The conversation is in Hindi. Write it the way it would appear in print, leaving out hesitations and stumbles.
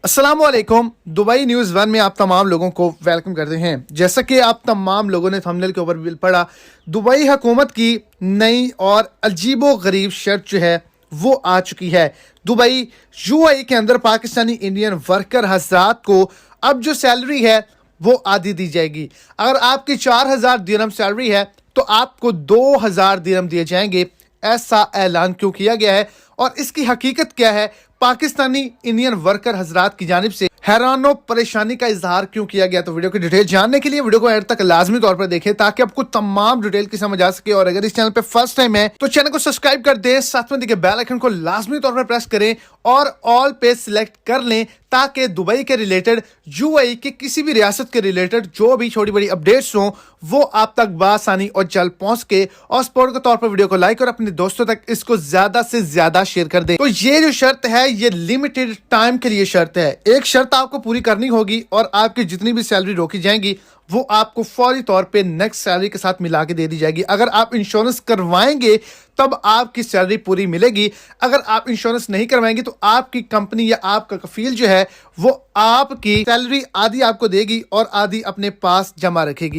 अस्सलामुअलैकुम। दुबई न्यूज़ वन में आप तमाम लोगों को वेलकम करते हैं। जैसा कि आप तमाम लोगों ने थंबनेल के ऊपर भी पढ़ा, दुबई हुकूमत की नई और अजीबो गरीब शर्त जो है वो आ चुकी है। दुबई यूएई के अंदर पाकिस्तानी इंडियन वर्कर हजरात को अब जो सैलरी है वो आधी दी जाएगी। अगर आपकी 4,000 दिरहम सैलरी है तो आपको 2,000 दिरहम दिए जाएंगे। ऐसा ऐलान क्यों किया गया है और इसकी हकीकत क्या है, पाकिस्तानी इंडियन वर्कर हजरात की जानिब से हैरानो परेशानी का इजहार क्यों किया गया, तो वीडियो की डिटेल जानने के लिए वीडियो को एंड तक लाजमी तौर पर देखें ताकि आपको तमाम डिटेल की समझ आ सके। और अगर इस चैनल पे फर्स्ट टाइम है तो चैनल को सब्सक्राइब कर दें, साथ में दिखे बेल आइकन को लाजमी तौर पर प्रेस करें और ऑल पे सिलेक्ट कर लें ताकि दुबई के रिलेटेड, यूएई के किसी भी रियासत के रिलेटेड जो भी छोटी बड़ी अपडेट्स हों वो आप तक बासानी और जल्द पहुंच के, और सपोर्ट के तौर पर वीडियो को लाइक और अपने दोस्तों तक इसको ज्यादा से ज्यादा शेयर कर दें। तो ये जो शर्त है ये लिमिटेड टाइम के लिए शर्त है। एक शर्त आपको पूरी करनी होगी और आपकी जितनी भी सैलरी रोकी जाएंगी वो आपको फौरी तौर पे नेक्स्ट सैलरी के साथ मिला के दे दी जाएगी। अगर आप इंश्योरेंस करवाएंगे तब आपकी सैलरी पूरी मिलेगी। अगर आप इंश्योरेंस नहीं करवाएंगे तो आपकी कंपनी या आपका कफील जो है वो आपकी सैलरी आधी आपको देगी और आधी अपने पास जमा रखेगी।